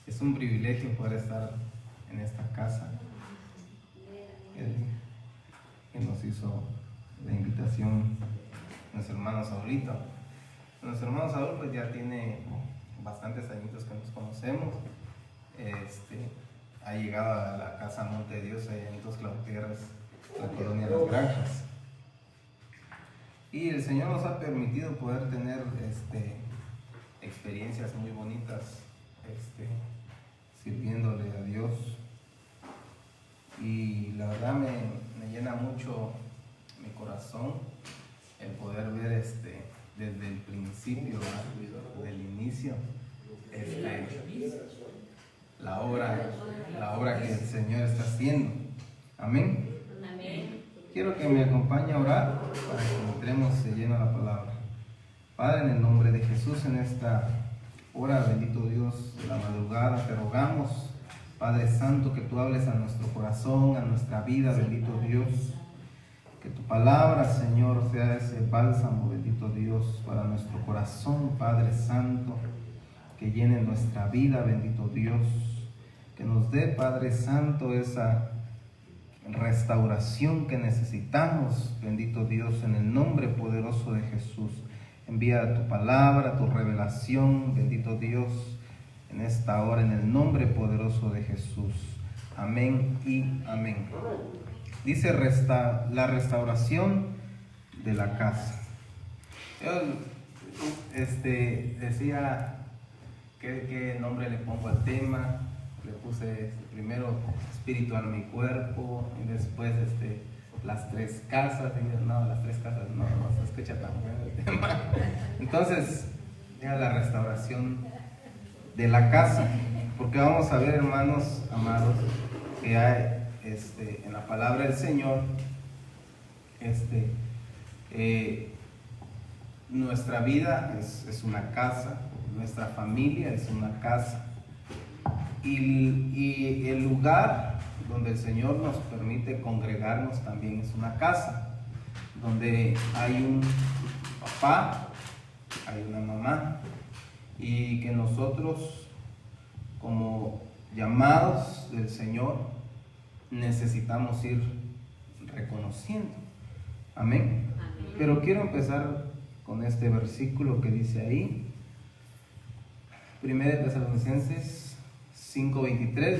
Es un privilegio poder estar en esta casa que nos hizo la invitación nuestro hermano Saulito. Nuestro hermano Saúl pues ya tiene bastantes añitos que nos conocemos. Ha llegado a la casa Monte de Dios allá en Tuscla Gutiérrez, la colonia de Las Granjas. Y el Señor nos ha permitido poder tener experiencias muy bonitas sirviéndole a Dios. Y la verdad me llena mucho mi corazón el poder ver desde el principio, del inicio, la obra que el Señor está haciendo. Amén. Quiero que me acompañe a orar para que entremos de lleno a la palabra. Padre, en el nombre de Jesús, en esta hora, bendito Dios, de la madrugada, te rogamos, Padre Santo, que tú hables a nuestro corazón, a nuestra vida, bendito Dios. Que tu palabra, Señor, sea ese bálsamo, bendito Dios, para nuestro corazón, Padre Santo, que llene nuestra vida, bendito Dios. Que nos dé, Padre Santo, esa restauración que necesitamos, bendito Dios, en el nombre poderoso de Jesús. Envía tu palabra, tu revelación, bendito Dios, en esta hora, en el nombre poderoso de Jesús. Amén y amén. Dice la restauración de la casa. Yo decía qué nombre le pongo al tema. Le puse primero espíritu, alma y cuerpo, y después las tres casas. Y no, las tres casas no se escucha tan bueno el tema. Entonces, ya la restauración de la casa, porque vamos a ver, hermanos amados, que hay en la palabra del Señor, nuestra vida es una casa, nuestra familia es una casa, y el lugar donde el Señor nos permite congregarnos también es una casa, donde hay un papá, hay una mamá, y que nosotros, como llamados del Señor, necesitamos ir reconociendo. Amén. Pero quiero empezar con este versículo que dice ahí, 1 Tesalonicenses 5:23,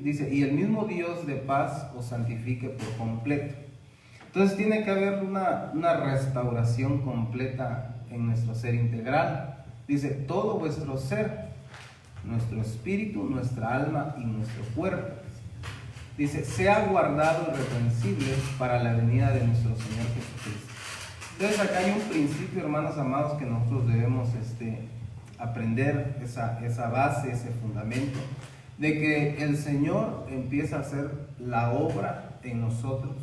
dice, y el mismo Dios de paz os santifique por completo. Entonces tiene que haber una restauración completa en nuestro ser integral. Dice, todo vuestro ser, nuestro espíritu, nuestra alma y nuestro cuerpo. Dice, sea guardado irreprensible para la venida de nuestro Señor Jesucristo. Entonces acá hay un principio, hermanos amados, que nosotros debemos aprender, esa base, ese fundamento, de que el Señor empieza a hacer la obra en nosotros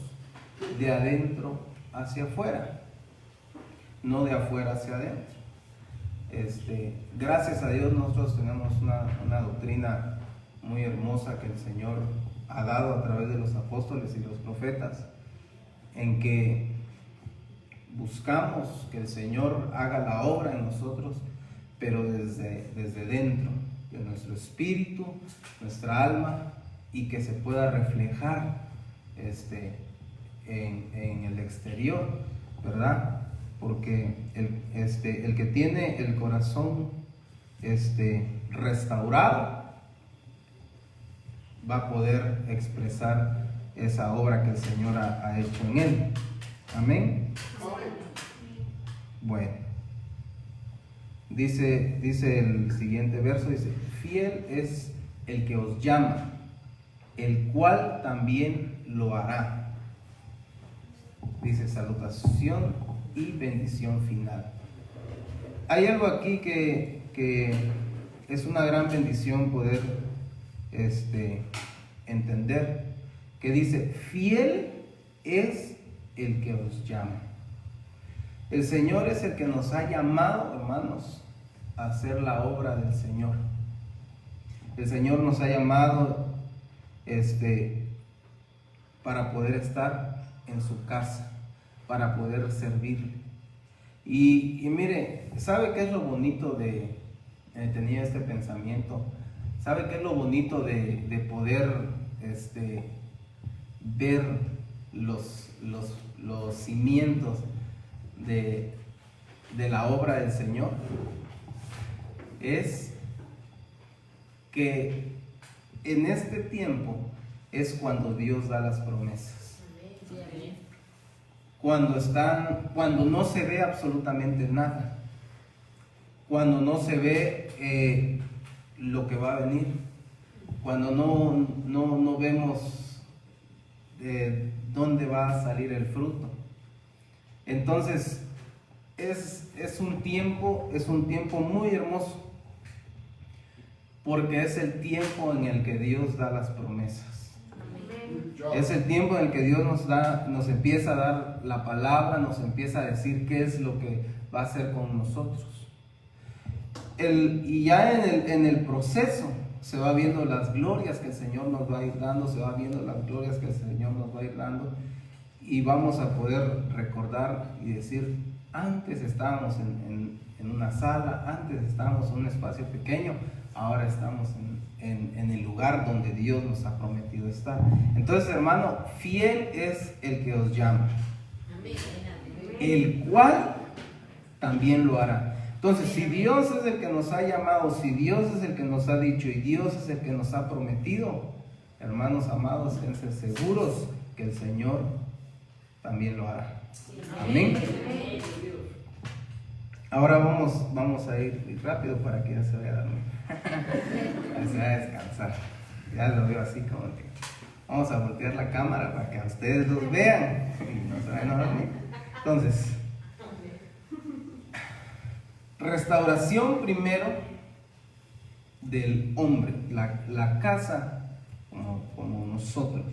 de adentro hacia afuera, no de afuera hacia adentro. Gracias a Dios nosotros tenemos una doctrina muy hermosa que el Señor ha dado a través de los apóstoles y los profetas, en que buscamos que el Señor haga la obra en nosotros, pero desde dentro de nuestro espíritu, nuestra alma, y que se pueda reflejar en el exterior, ¿verdad? Porque el que tiene el corazón restaurado va a poder expresar esa obra que el Señor ha hecho en él. Amén. Bueno, dice el siguiente verso, dice, fiel es el que os llama, el cual también lo hará. Dice, salutación y bendición final. Hay algo aquí que es una gran bendición poder entender, que dice, fiel es el que os llama. El Señor es el que nos ha llamado, hermanos, a hacer la obra del Señor. El Señor nos ha llamado para poder estar en su casa, para poder servirle. Y mire, ¿sabe qué es lo bonito de tenía este pensamiento. ¿Sabe qué es lo bonito de poder ver los cimientos de la obra del Señor? Es que en este tiempo es cuando Dios da las promesas. Cuando no se ve absolutamente nada, cuando no se ve lo que va a venir, cuando no vemos de dónde va a salir el fruto. Entonces es un tiempo muy hermoso, porque es el tiempo en el que Dios da las promesas. Es el tiempo en el que Dios nos empieza a dar la palabra, nos empieza a decir qué es lo que va a hacer con nosotros. Y ya en el proceso se va viendo las glorias que el Señor nos va a ir dando, se va viendo las glorias que el Señor nos va a ir dando, y vamos a poder recordar y decir: antes estábamos en una sala, antes estábamos en un espacio pequeño, ahora estamos en el lugar donde Dios nos ha prometido estar. Entonces, hermano, fiel es el que os llama, el cual también lo hará. Entonces, si Dios es el que nos ha llamado, si Dios es el que nos ha dicho y Dios es el que nos ha prometido, hermanos amados, estén seguros que el Señor también lo hará. Amén. Ahora vamos a ir rápido para que ya se vaya a dormir. Se va a descansar. Ya lo veo así como que vamos a voltear la cámara para que a ustedes los vean y no se vayan a dormir. Entonces, restauración primero del hombre, la casa como nosotros.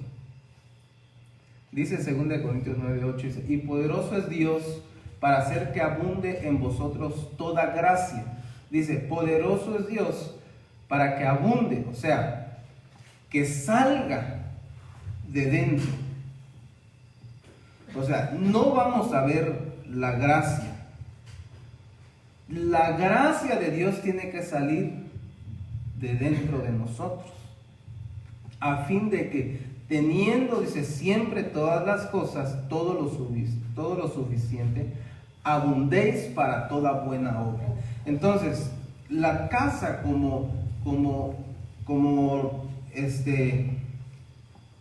Dice 2 Corintios 9:8, dice: y poderoso es Dios para hacer que abunde en vosotros toda gracia. Dice, poderoso es Dios para que abunde, o sea, que salga de dentro. O sea, no vamos a ver la gracia. La gracia de Dios tiene que salir de dentro de nosotros, a fin de que, teniendo, dice, siempre todas las cosas, todo lo suficiente, abundéis para toda buena obra. Entonces, la casa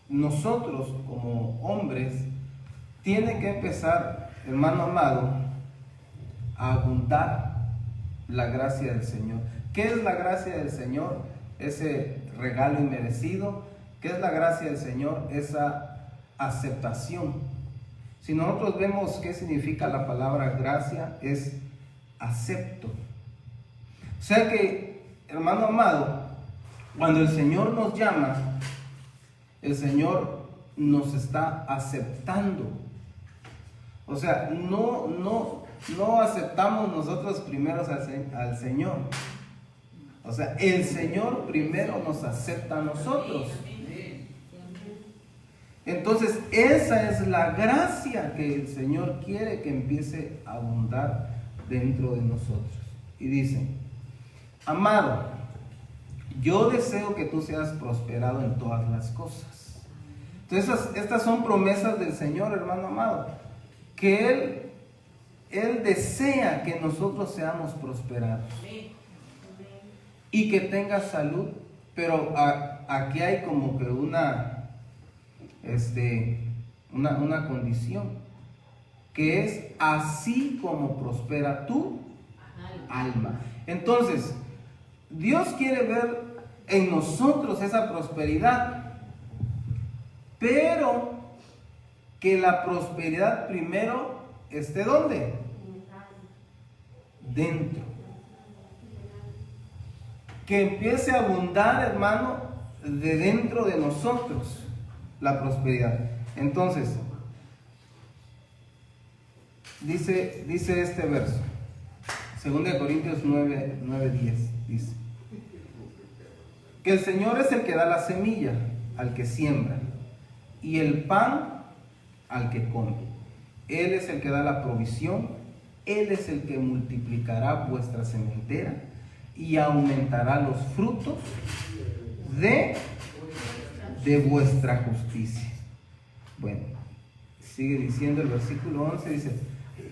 nosotros como hombres, tiene que empezar, hermano amado, a abundar la gracia del Señor. ¿Qué es la gracia del Señor? Ese regalo inmerecido. ¿Qué es la gracia del Señor? Esa aceptación. Si nosotros vemos qué significa la palabra gracia, es acepto. O sea que, hermano amado, cuando el Señor nos llama, el Señor nos está aceptando. O sea, no aceptamos nosotros primero al Señor. O sea, el Señor primero nos acepta a nosotros. Entonces, esa es la gracia que el Señor quiere que empiece a abundar dentro de nosotros. Y dice: amado, yo deseo que tú seas prosperado en todas las cosas. Entonces, estas son promesas del Señor, hermano amado, que Él desea que nosotros seamos prosperados y que tengas salud. Pero aquí hay como que una condición, que es así como prospera tu alma. Entonces, Dios quiere ver en nosotros esa prosperidad, pero que la prosperidad primero esté ¿dónde? Dentro. Que empiece a abundar, hermano, de dentro de nosotros la prosperidad. Entonces, dice este verso, 2 Corintios 9:10, dice que el Señor es el que da la semilla al que siembra y el pan al que come. Él es el que da la provisión, Él es el que multiplicará vuestra sementera y aumentará los frutos de vuestra justicia. Bueno, sigue diciendo el versículo 11, dice,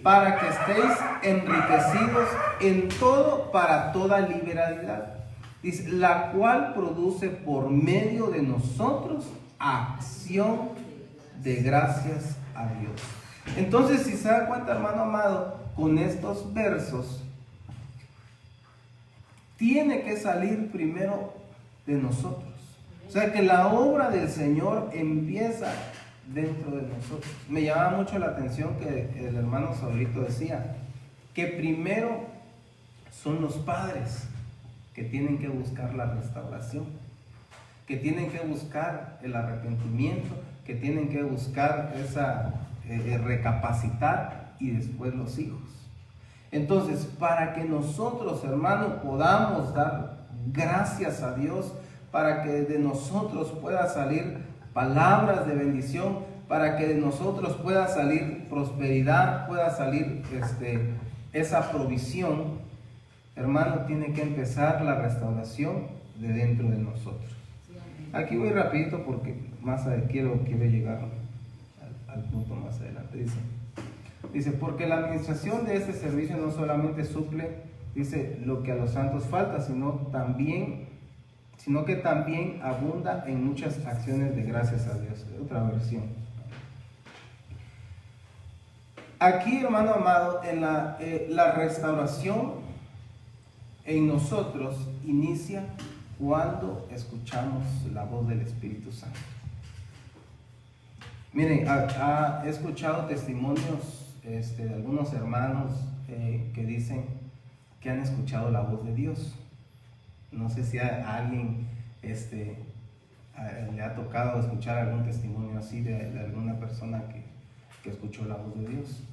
para que estéis enriquecidos en todo para toda liberalidad. Dice, la cual produce por medio de nosotros acción de gracias a Dios. Entonces, si se da cuenta, hermano amado, con estos versos, tiene que salir primero de nosotros. O sea, que la obra del Señor empieza dentro de nosotros. Me llamaba mucho la atención que el hermano Saulito decía que primero son los padres que tienen que buscar la restauración, que tienen que buscar el arrepentimiento, que tienen que buscar recapacitar, y después los hijos. Entonces, para que nosotros, hermanos, podamos dar gracias a Dios, para que de nosotros pueda salir palabras de bendición, para que de nosotros pueda salir prosperidad, pueda salir esa provisión, hermano, tiene que empezar la restauración de dentro de nosotros. Aquí voy rapidito porque más quiero llegar al punto más adelante. Dice, porque la administración de este servicio no solamente suple, dice, lo que a los santos falta, sino que también abunda en muchas acciones de gracias a Dios. Otra versión. Aquí, hermano amado, en la restauración en nosotros inicia cuando escuchamos la voz del Espíritu Santo. Miren, he escuchado testimonios de algunos hermanos que dicen que han escuchado la voz de Dios. No sé si a alguien le ha tocado escuchar algún testimonio así de alguna persona que escuchó la voz de Dios.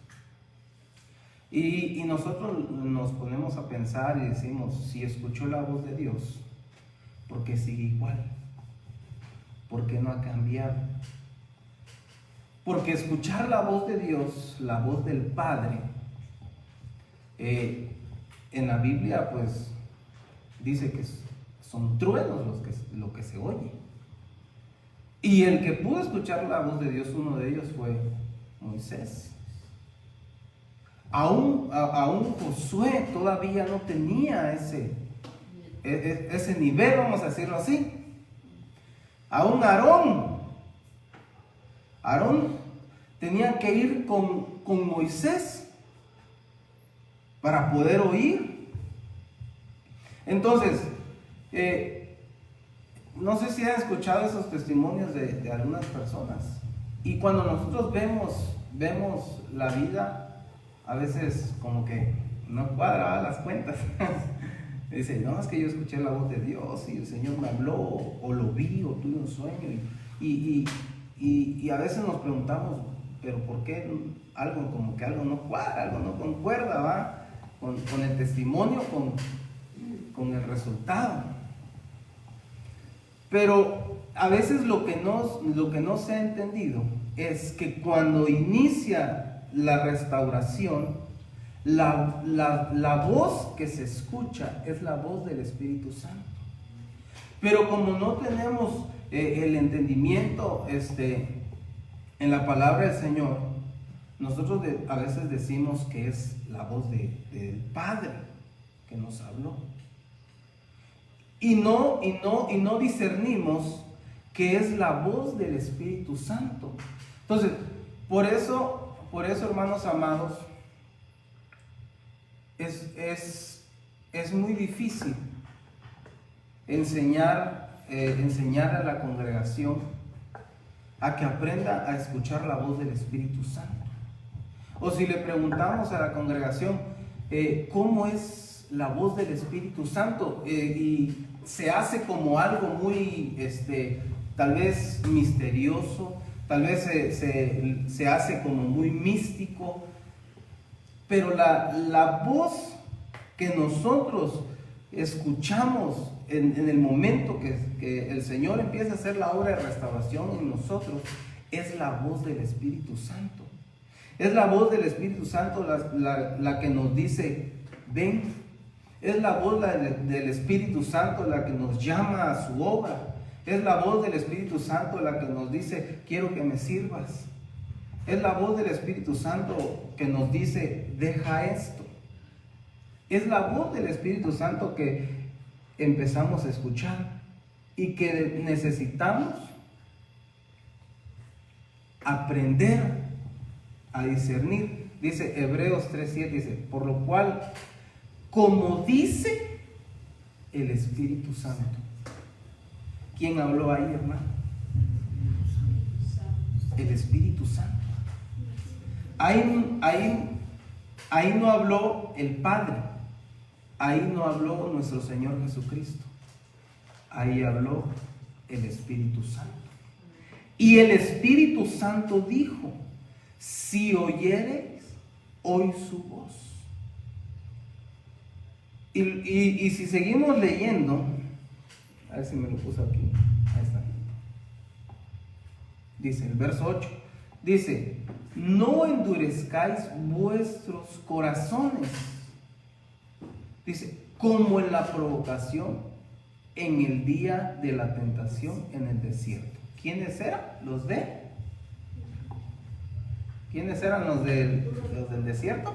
Y nosotros nos ponemos a pensar y decimos, si escuchó la voz de Dios, ¿por qué sigue igual? ¿Por qué no ha cambiado? Porque escuchar la voz de Dios, la voz del Padre, en la Biblia pues dice que son truenos lo que se oye. Y el que pudo escuchar la voz de Dios, uno de ellos fue Moisés. Aún Josué todavía no tenía ese nivel, vamos a decirlo así. Aún Aarón tenía que ir con Moisés para poder oír. Entonces, no sé si han escuchado esos testimonios de algunas personas. Y cuando nosotros vemos la vida, a veces como que no cuadra las cuentas. Dice, no, es que yo escuché la voz de Dios y el Señor me habló, o lo vi, o tuve un sueño. Y a veces nos preguntamos, pero ¿por qué algo no cuadra, algo no concuerda, va? Con el testimonio, con el resultado. Pero a veces lo que no se ha entendido es que cuando inicia la restauración, la voz que se escucha es la voz del Espíritu Santo. Pero como no tenemos el entendimiento en la palabra del Señor, nosotros a veces decimos que es la voz del Padre que nos habló. Y no discernimos que es la voz del Espíritu Santo. Entonces, por eso, hermanos amados, es muy difícil enseñar a la congregación a que aprenda a escuchar la voz del Espíritu Santo. O si le preguntamos a la congregación cómo es la voz del Espíritu Santo, y se hace como algo muy tal vez misterioso, tal vez se hace como muy místico, pero la voz que nosotros escuchamos en el momento que el Señor empieza a hacer la obra de restauración en nosotros, es la voz del Espíritu Santo. Es la voz del Espíritu Santo la que nos dice, ven. Es la voz del Espíritu Santo la que nos llama a su obra. Es la voz del Espíritu Santo la que nos dice, quiero que me sirvas. Es la voz del Espíritu Santo que nos dice, deja esto. Es la voz del Espíritu Santo que empezamos a escuchar y que necesitamos aprender a discernir. Dice Hebreos 3:7, dice, por lo cual, como dice el Espíritu Santo. ¿Quién habló ahí, hermano? El Espíritu Santo. Ahí no habló el Padre, ahí no habló nuestro Señor Jesucristo, ahí habló el Espíritu Santo. Y el Espíritu Santo dijo, si oyereis hoy su voz. Y si seguimos leyendo, a ver si me lo puso aquí, ahí está. Dice el verso 8, dice, no endurezcáis vuestros corazones. Dice, como en la provocación en el día de la tentación en el desierto. ¿Quiénes eran? ¿Quiénes eran los del desierto?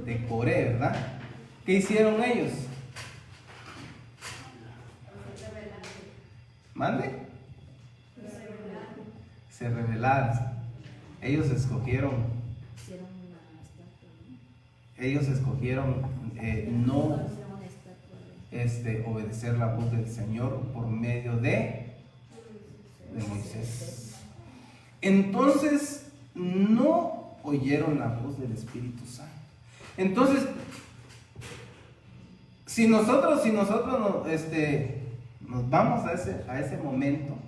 De Coré, ¿verdad? ¿Qué hicieron ellos? ¿Mande? Se rebelaron. Ellos escogieron no obedecer la voz del Señor por medio de Moisés. Entonces no oyeron la voz del Espíritu Santo. Entonces, si nosotros nos vamos a ese momento,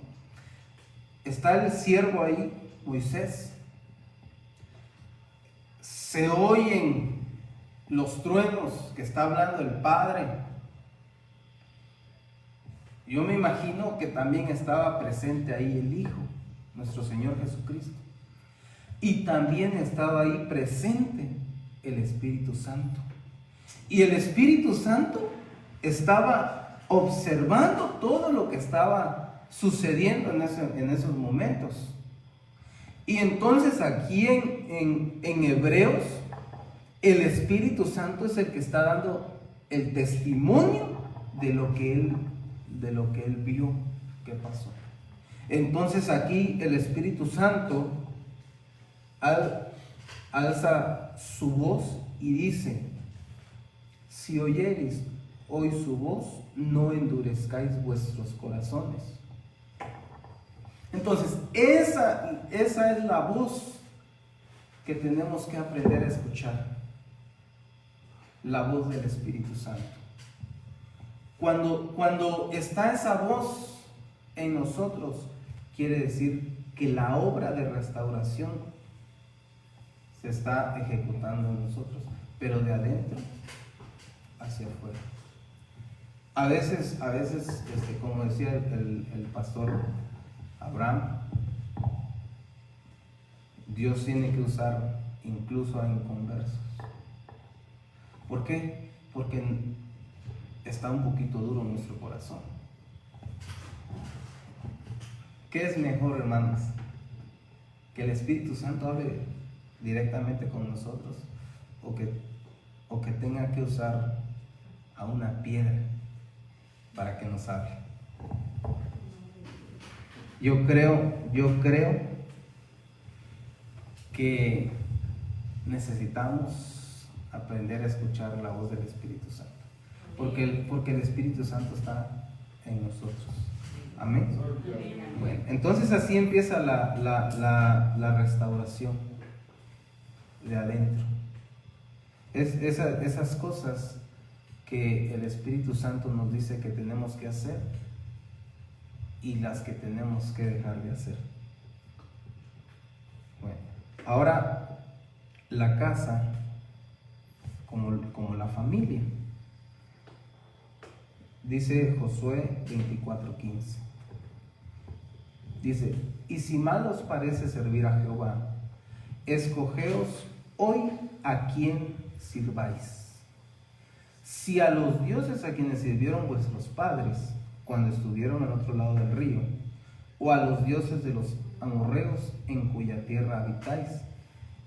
está el siervo ahí, Moisés, se oyen los truenos que está hablando el Padre. Yo me imagino que también estaba presente ahí el Hijo, nuestro Señor Jesucristo, y también estaba ahí presente el Espíritu Santo. Y el Espíritu Santo estaba observando todo lo que estaba sucediendo en esos momentos. Y entonces aquí en Hebreos, el Espíritu Santo es el que está dando el testimonio de lo que él vio que pasó. Entonces aquí el Espíritu Santo alza su voz y dice, si oyereis hoy su voz, no endurezcáis vuestros corazones. Entonces, esa es la voz que tenemos que aprender a escuchar. La voz del Espíritu Santo. Cuando está esa voz en nosotros, quiere decir que la obra de restauración se está ejecutando en nosotros, pero de adentro hacia afuera. A veces, como decía el pastor Abraham, Dios tiene que usar incluso a inconversos. ¿Por qué? Porque está un poquito duro nuestro corazón. ¿Qué es mejor, hermanos? ¿Que el Espíritu Santo hable directamente con nosotros o que tenga que usar a una piedra para que nos hable? Yo creo que necesitamos aprender a escuchar la voz del Espíritu Santo, porque el Espíritu Santo está en nosotros. Amén. Bueno, entonces así empieza la restauración de adentro. Esas cosas que el Espíritu Santo nos dice que tenemos que hacer y las que tenemos que dejar de hacer. Bueno, ahora la casa como la familia. Dice Josué 24:15. Dice, y si mal os parece servir a Jehová, escogeos hoy a quién sirváis. Si a los dioses a quienes sirvieron vuestros padres cuando estuvieron al otro lado del río, o a los dioses de los amorreos en cuya tierra habitáis.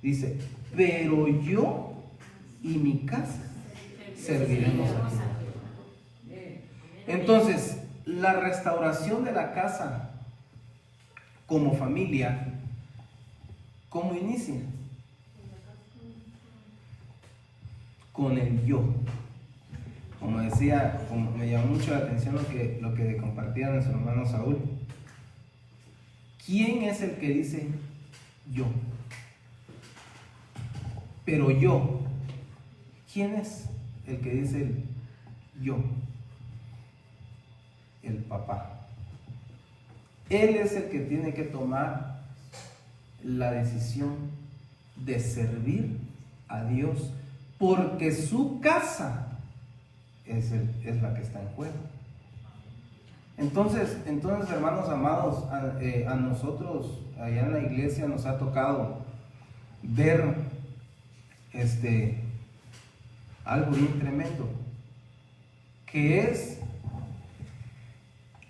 Dice, pero yo y mi casa serviremos a Jehová. Entonces, la restauración de la casa como familia, ¿cómo inicia? Con el yo. Como decía, como me llamó mucho la atención lo que compartía nuestro hermano Saúl. ¿Quién es el que dice yo? Pero yo, ¿quién es el que dice el yo? El papá. Él es el que tiene que tomar la decisión de servir a Dios, porque su casa es la que está en juego. Entonces hermanos amados, a nosotros allá en la iglesia nos ha tocado ver algo bien tremendo, que es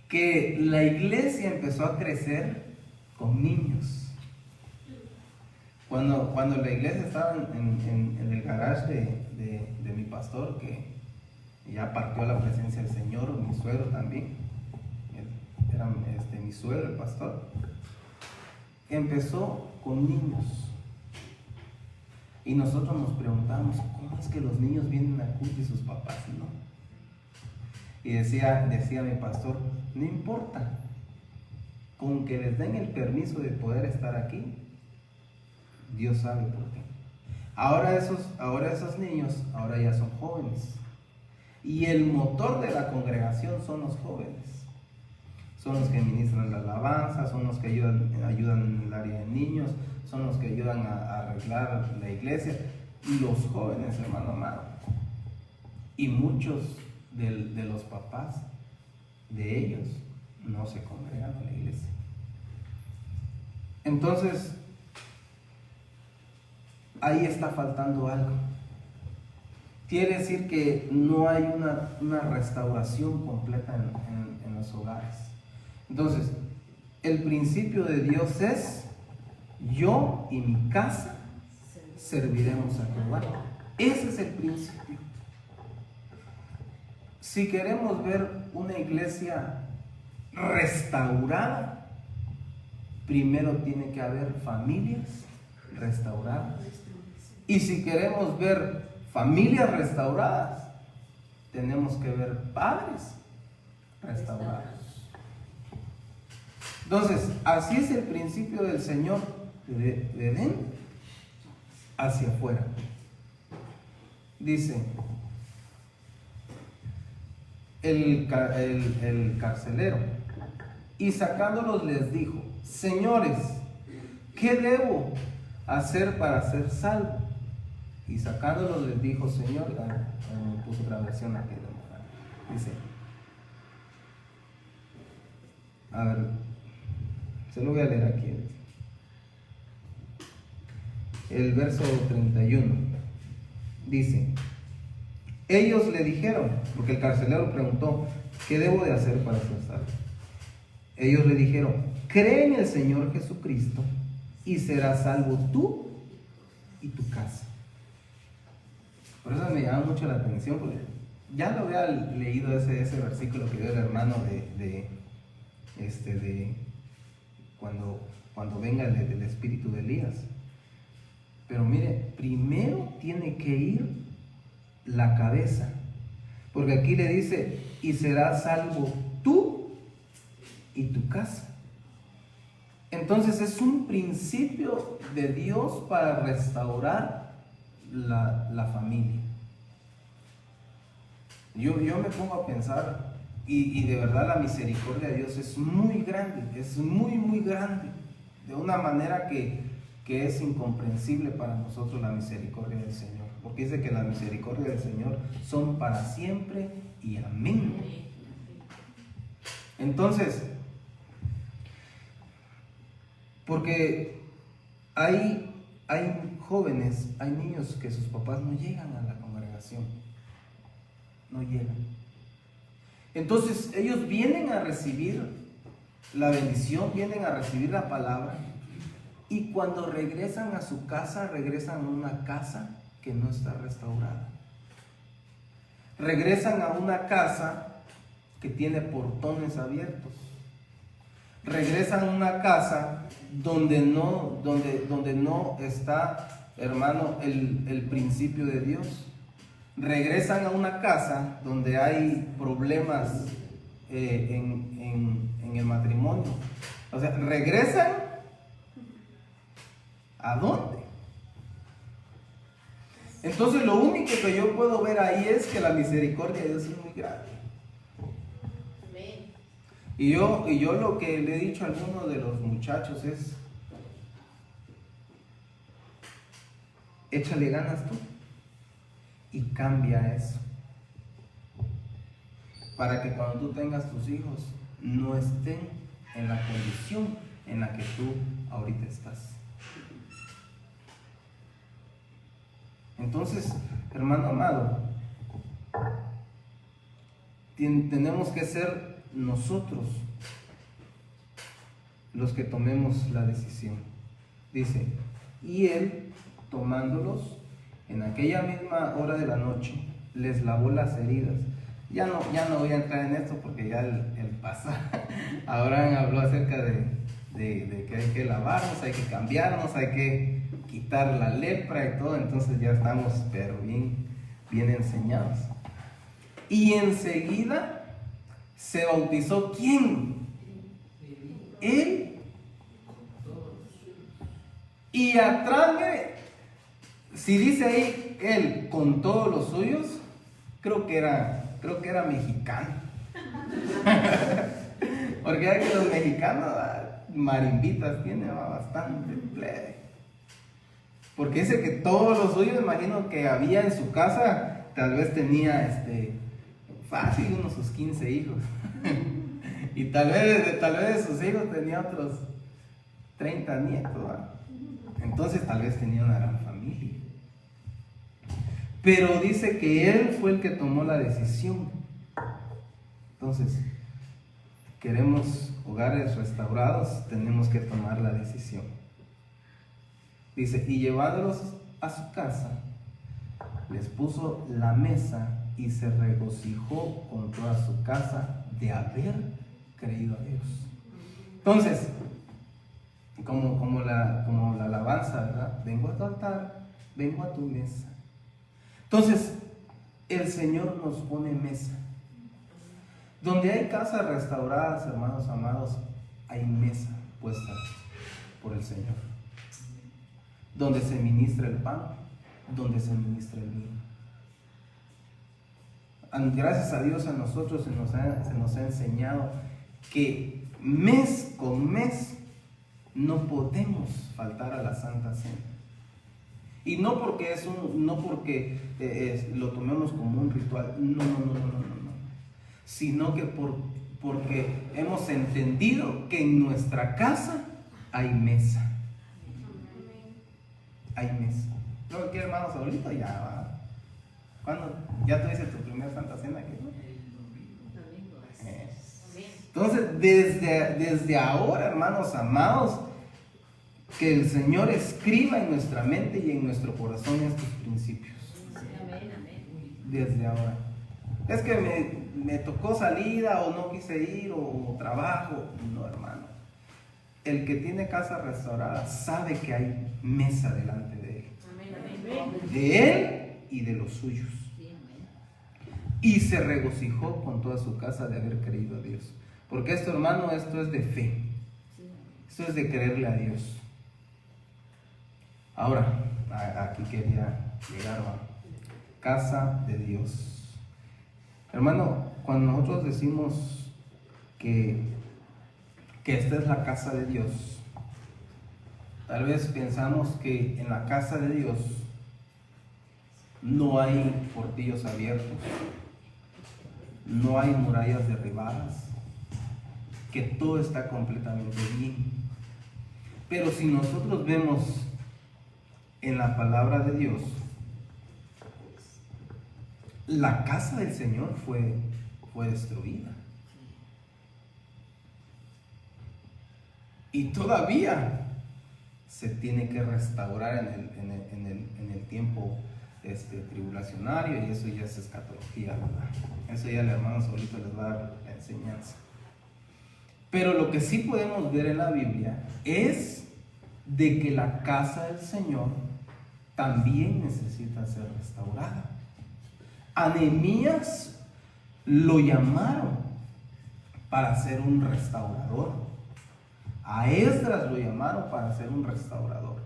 que la iglesia empezó a crecer con niños. Cuando la iglesia estaba en el garage de mi pastor, que ya partió a la presencia del Señor, mi suegro también, era mi suegro, el pastor, empezó con niños. Y nosotros nos preguntamos, ¿cómo es que los niños vienen a culto y sus papás no? Y decía mi pastor, no importa, con que les den el permiso de poder estar aquí, Dios sabe por qué. Ahora esos niños, ahora ya son jóvenes. Y el motor de la congregación son los jóvenes. Son los que ministran la alabanza, son los que ayudan en el área de niños, son los que ayudan a arreglar la iglesia. Y los jóvenes, hermano amado. Y muchos de los papás de ellos no se congregan en la iglesia. Entonces, ahí está faltando algo. Quiere decir que no hay una restauración completa en los hogares. Entonces, el principio de Dios es: yo y mi casa serviremos a Jehová. Ese es el principio. Si queremos ver una iglesia restaurada, primero tiene que haber familias restauradas. Y si queremos ver familias restauradas, tenemos que ver padres restaurados. Entonces, así es el principio del Señor de Edén hacia afuera. Dice el carcelero, y sacándolos les dijo: señores, ¿qué debo hacer para ser salvo? Y sacándolos les dijo: Señor, puso otra versión aquí, dice, a ver, se lo voy a leer aquí, el verso 31, dice: ellos le dijeron, porque el carcelero preguntó: ¿qué debo de hacer para ser salvo? Ellos le dijeron: cree en el Señor Jesucristo y serás salvo tú y tu casa. Por eso me llama mucho la atención, porque ya lo había leído ese versículo que dio el hermano de cuando venga el espíritu de Elías. Pero mire, primero tiene que ir la cabeza, porque aquí le dice: y serás salvo tú y tu casa. Entonces es un principio de Dios para restaurar la familia. Yo me pongo a pensar, y de verdad la misericordia de Dios es muy grande, es muy muy grande, de una manera que es incomprensible para nosotros la misericordia del Señor, porque dice que la misericordia del Señor son para siempre y amén. Entonces, porque hay jóvenes, hay niños que sus papás no llegan a la congregación, no llegan. Entonces ellos vienen a recibir la bendición, vienen a recibir la palabra, y cuando regresan a su casa, regresan a una casa que no está restaurada. Regresan a una casa que tiene portones abiertos. Regresan a una casa donde no está, hermano, el principio de Dios. Regresan a una casa donde hay problemas en el matrimonio. O sea, regresan ¿a dónde? Entonces lo único que yo puedo ver ahí es que la misericordia de Dios es muy grande. Y yo lo que le he dicho a algunos de los muchachos es: échale ganas tú y cambia eso, para que cuando tú tengas tus hijos no estén en la condición en la que tú ahorita estás. Entonces, hermano amado, tenemos que ser nosotros los que tomemos la decisión. Dice: y él, tomándolos en aquella misma hora de la noche, les lavó las heridas. Ya no voy a entrar en esto porque ya el pasado, Abraham habló acerca de que hay que lavarnos, hay que cambiarnos, hay que quitar la lepra y todo. Entonces ya estamos pero bien enseñados. Y enseguida se bautizó, ¿quién? Él. Y atrás, si dice ahí él con todos los suyos, creo que era mexicano. Porque hay que los mexicanos marimbitas tienen bastante plebe. Porque dice que todos los suyos, imagino que había en su casa, tal vez tenía fácil unos sus 15 hijos. Y tal vez de sus hijos tenía otros 30 nietos, ¿verdad? Entonces tal vez tenía una gran familia. Pero dice que él fue el que tomó la decisión. Entonces, queremos hogares restaurados, tenemos que tomar la decisión. Dice: y llevándolos a su casa, les puso la mesa y se regocijó con toda su casa de haber creído a Dios. Entonces, como la alabanza, ¿verdad? Vengo a tu altar, vengo a tu mesa. Entonces, el Señor nos pone mesa. Donde hay casas restauradas, hermanos amados, hay mesa puesta por el Señor. Donde se ministra el pan, donde se ministra el vino. Gracias a Dios a nosotros se nos ha enseñado que mes con mes no podemos faltar a la Santa Cena. Y no porque lo tomemos como un ritual, no. Sino que porque hemos entendido que en nuestra casa hay mesa. Hay mesa. ¿No qué, hermanos? Ahorita ya va. ¿Cuándo? ¿Ya tuviste tu primera Santa Cena aquí? Entonces, desde ahora, hermanos amados, que el Señor escriba en nuestra mente y en nuestro corazón estos principios. Desde ahora. Es que me tocó salida o no quise ir o trabajo. No, hermano. El que tiene casa restaurada sabe que hay mesa delante de él. De él y de los suyos. Y se regocijó con toda su casa de haber creído a Dios. Porque esto, hermano, esto es de fe. Esto es de creerle a Dios. Ahora, aquí quería llegar a casa de Dios. Hermano, cuando nosotros decimos que esta es la casa de Dios, tal vez pensamos que en la casa de Dios no hay portillos abiertos, no hay murallas derribadas, que todo está completamente bien. Pero si nosotros vemos en la palabra de Dios, la casa del Señor fue destruida. Y todavía se tiene que restaurar en el tiempo tribulacionario, y eso ya es escatología, ¿verdad? Eso ya el hermano solito les va a dar la enseñanza. Pero lo que sí podemos ver en la Biblia es de que la casa del Señor también necesita ser restaurada. A Nehemías lo llamaron para ser un restaurador. A Esdras lo llamaron para ser un restaurador.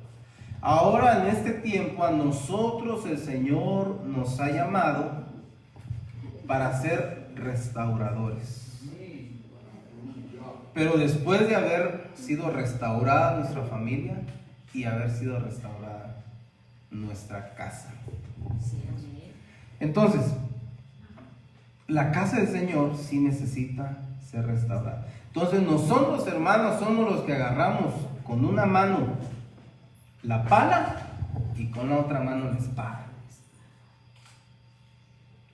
Ahora en este tiempo a nosotros el Señor nos ha llamado para ser restauradores. Pero después de haber sido restaurada nuestra familia y haber sido restaurada nuestra casa. Entonces, la casa del Señor sí necesita ser restaurada. Entonces nosotros, hermanos, somos los que agarramos con una mano la pala y con la otra mano la espada.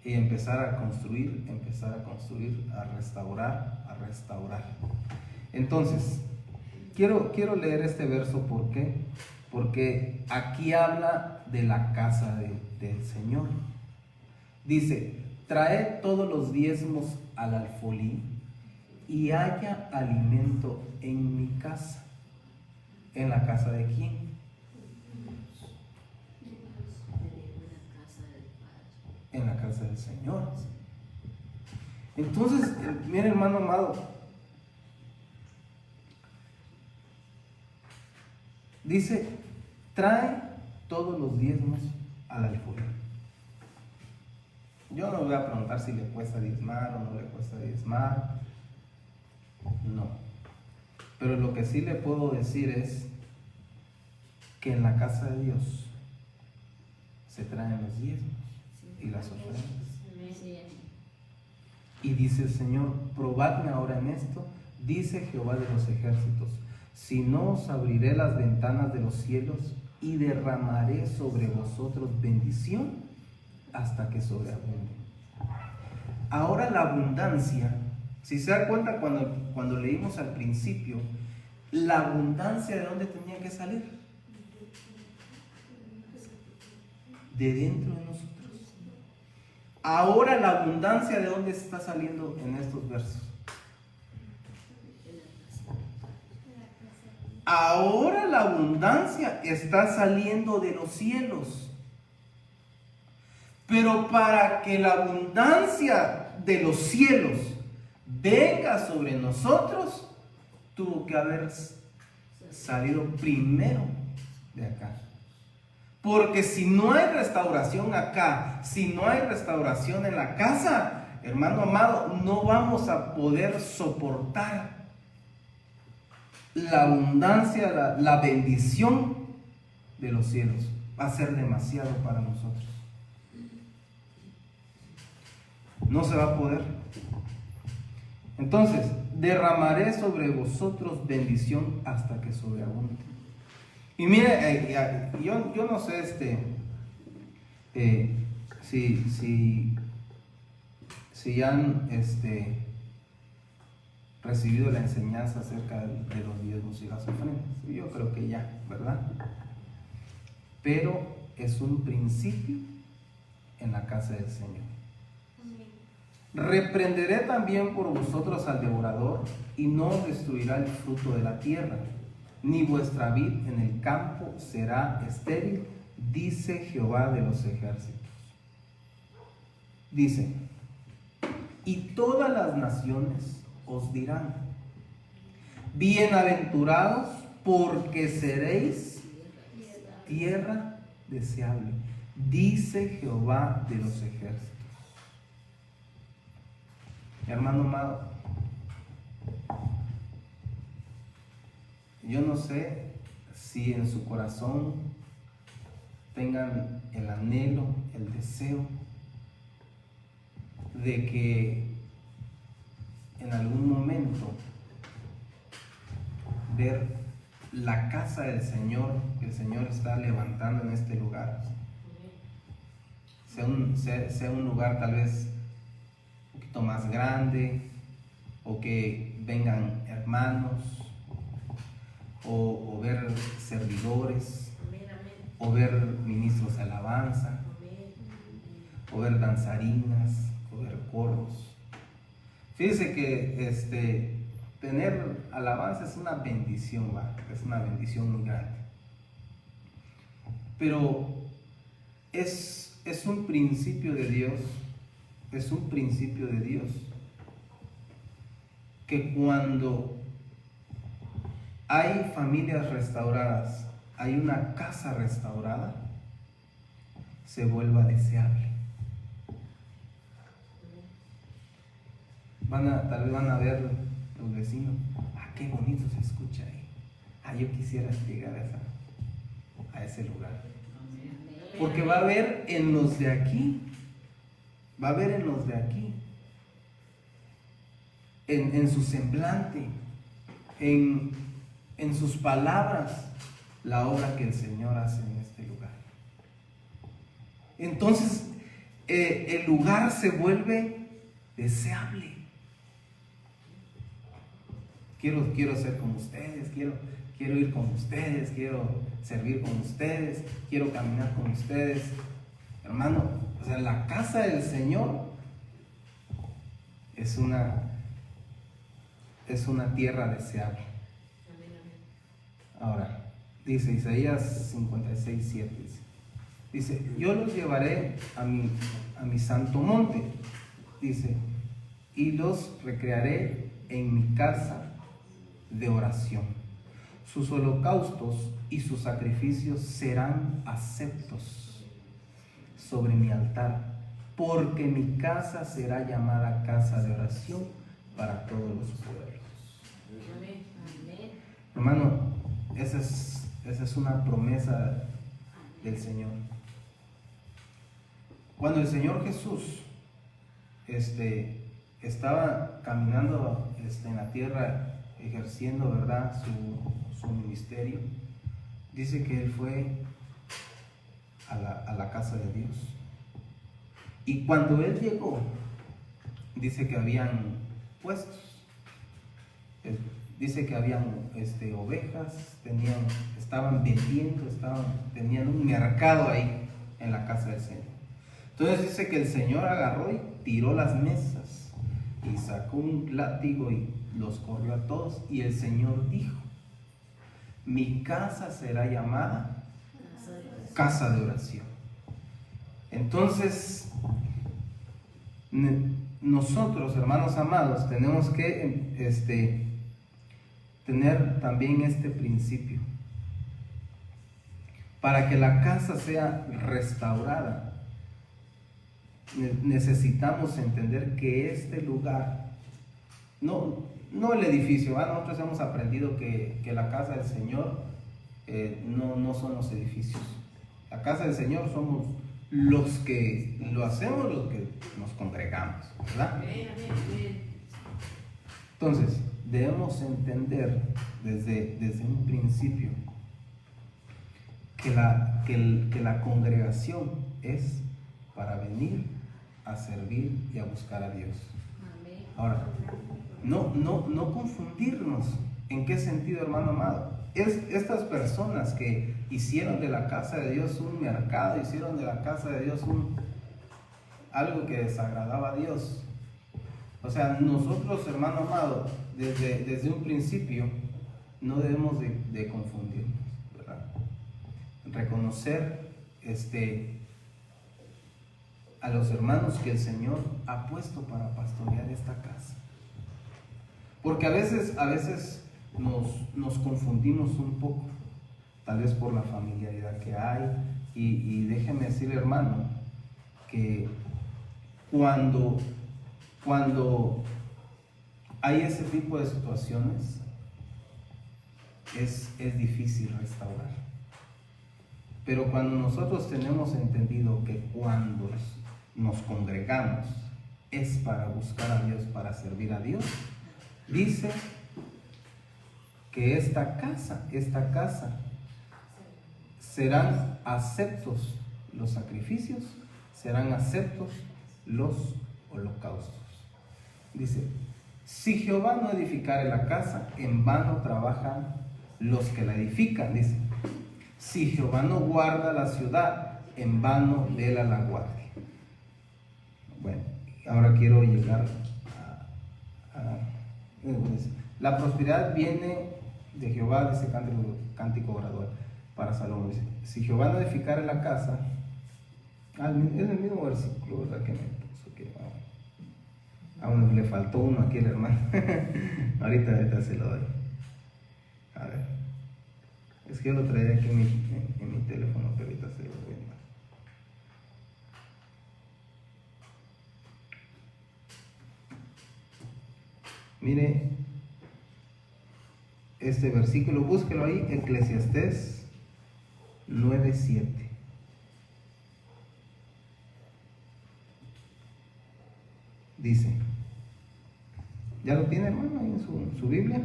Y empezar a construir, a restaurar, a restaurar. Entonces, quiero leer este verso, ¿por qué? Porque aquí habla de la casa del Señor. Dice: traed todos los diezmos al alfolí y haya alimento en mi casa. ¿En la casa de quién? En la casa del Señor. Entonces, mira, hermano amado, dice: trae todos los diezmos al alfolí. Yo no voy a preguntar si le cuesta diezmar o no le cuesta diezmar, no. Pero lo que sí le puedo decir es que en la casa de Dios se traen los diezmos y las ofrendas. Y dice el Señor: probadme ahora en esto, dice Jehová de los ejércitos, si no os abriré las ventanas de los cielos y derramaré sobre vosotros bendición hasta que sobreabunde. Ahora la abundancia, si se da cuenta cuando leímos al principio, la abundancia ¿de dónde tenía que salir? De dentro de nosotros. Ahora la abundancia ¿de dónde está saliendo en estos versos? Ahora la abundancia está saliendo de los cielos. Pero para que la abundancia de los cielos venga sobre nosotros, tuvo que haber salido primero de acá. Porque si no hay restauración acá, si no hay restauración en la casa, hermano amado, no vamos a poder soportar la abundancia, la bendición de los cielos. Va a ser demasiado para nosotros. No se va a poder. Entonces, derramaré sobre vosotros bendición hasta que sobreabunde. Y mire, yo no sé si han recibido la enseñanza acerca de los diezmos y las ofrendas. Yo creo que ya, ¿verdad? Pero es un principio en la casa del Señor. Reprenderé también por vosotros al devorador, y no destruirá el fruto de la tierra, ni vuestra vid en el campo será estéril, dice Jehová de los ejércitos. Dice: y todas las naciones os dirán: bienaventurados, porque seréis tierra deseable, dice Jehová de los ejércitos. Hermano amado, yo no sé si en su corazón tengan el anhelo, el deseo de que en algún momento ver la casa del Señor que el Señor está levantando en este lugar sea un lugar tal vez un poquito más grande, o que vengan hermanos, o ver servidores, o ver ministros de alabanza, o ver danzarinas, o ver coros. Fíjese que tener alabanza es una bendición, es una bendición muy grande. Pero es un principio de Dios, es un principio de Dios, que cuando hay familias restauradas, hay una casa restaurada, se vuelva deseable. Tal vez van a ver los vecinos, qué bonito se escucha ahí. Yo quisiera llegar a ese lugar. Porque va a haber en los de aquí, en su semblante, en sus palabras, la obra que el Señor hace en este lugar. Entonces, el lugar se vuelve deseable. Quiero ser como ustedes, quiero ir con ustedes, quiero servir con ustedes, quiero caminar con ustedes. Hermano, la casa del Señor es una tierra deseable. Ahora, dice Isaías 56:7, dice, yo los llevaré a mi santo monte, dice, y los recrearé en mi casa de oración. Sus holocaustos y sus sacrificios serán aceptos sobre mi altar, porque mi casa será llamada casa de oración para todos los pueblos. Hermano, esa es una promesa del Señor. Cuando el Señor Jesús estaba caminando en la tierra, ejerciendo, ¿verdad?, su ministerio, dice que Él fue a la casa de Dios. Y cuando Él llegó, dice que habían puestos, dice que habían ovejas, estaban vendiendo, tenían un mercado ahí en la casa del Señor. Entonces dice que el Señor agarró y tiró las mesas y sacó un látigo y los corrió a todos, y el Señor dijo, mi casa será llamada casa de oración. Entonces, nosotros, hermanos amados, tenemos que tener también este principio. Para que la casa sea restaurada, necesitamos entender que este lugar, no el edificio, nosotros hemos aprendido que la casa del Señor no son los edificios. La casa del Señor somos los que lo hacemos, los que nos congregamos, ¿verdad? Entonces, debemos entender desde un principio que la congregación es para venir a servir y a buscar a Dios. Ahora, no confundirnos. ¿En qué sentido, hermano amado? Estas personas que hicieron de la casa de Dios un mercado, hicieron de la casa de Dios algo que desagradaba a Dios. O sea, nosotros, hermano amado, desde un principio no debemos de confundirnos, ¿verdad? Reconocer a los hermanos que el Señor ha puesto para pastorear esta casa. Porque a veces nos confundimos un poco, tal vez por la familiaridad que hay, y déjeme decirle, hermano, que cuando hay ese tipo de situaciones, es difícil restaurar. Pero cuando nosotros tenemos entendido que cuando nos congregamos es para buscar a Dios, para servir a Dios, dice que esta casa, serán aceptos los sacrificios, serán aceptos los holocaustos. Dice, si Jehová no edificare la casa, en vano trabajan los que la edifican. Dice, si Jehová no guarda la ciudad, en vano vela la guardia. Bueno, ahora quiero llegar la prosperidad viene de Jehová, dice cántico gradual para Salomón. Dice, si Jehová no edificare la casa, es el mismo versículo, ¿verdad? Que me puso que aún le faltó uno aquí al hermano. ahorita se lo doy. A ver, es que yo lo traía aquí en mi teléfono, pero ahorita se lo doy. Mire este versículo, búsquelo ahí, Eclesiastés 9:7. Dice, ¿ya lo tiene, hermano, ahí en su Biblia?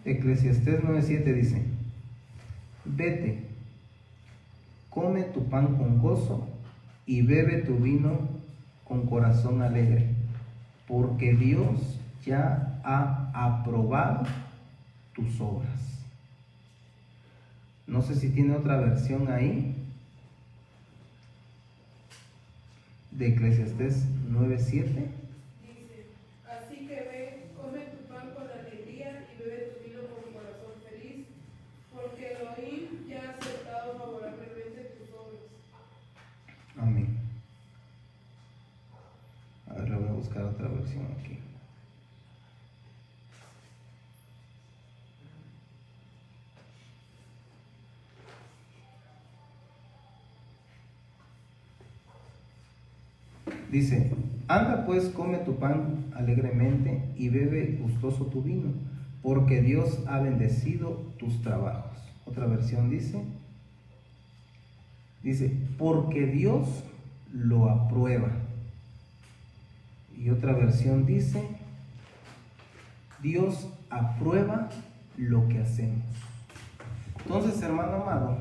Eclesiastés 9:7 dice, vete, come tu pan con gozo y bebe tu vino con corazón alegre, porque Dios ya ha aprobado tus obras. No sé si tiene otra versión ahí de Eclesiastés 9:7. Dice, así que ve, come tu pan con alegría y bebe tu vino con corazón feliz, porque Elohim ya ha aceptado favorablemente tus obras. Amén. A ver, le voy a buscar otra versión aquí. Dice, anda pues, come tu pan alegremente y bebe gustoso tu vino, porque Dios ha bendecido tus trabajos. Otra versión dice, porque Dios lo aprueba. Y otra versión dice, Dios aprueba lo que hacemos. Entonces, hermano amado,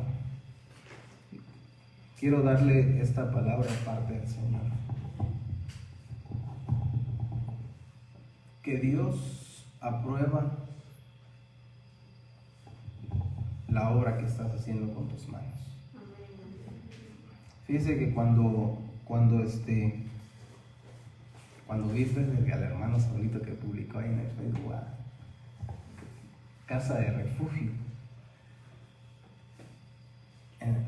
quiero darle esta palabra de parte del Señor. Que Dios aprueba la obra que estás haciendo con tus manos. Fíjese que cuando vi al hermano Saulito que publicó ahí en el Facebook, casa de refugio, en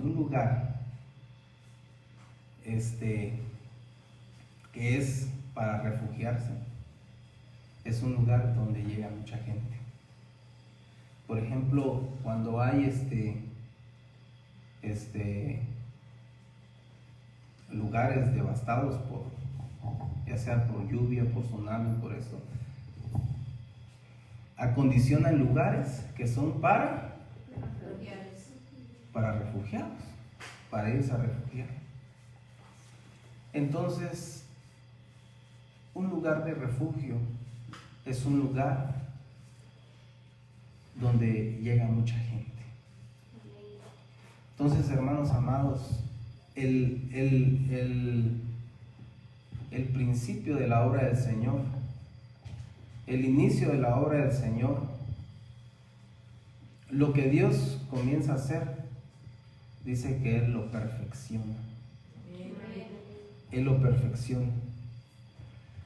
un lugar que es para refugiarse, es un lugar donde llega mucha gente. Por ejemplo, cuando hay lugares devastados ya sea por lluvia, por tsunami, por eso, acondicionan lugares que son para refugiados, para irse a refugiar. Entonces, un lugar de refugio es un lugar donde llega mucha gente. Entonces, hermanos amados, el principio de la obra del Señor, el inicio de la obra del Señor, lo que Dios comienza a hacer, dice que Él lo perfecciona. Él lo perfecciona.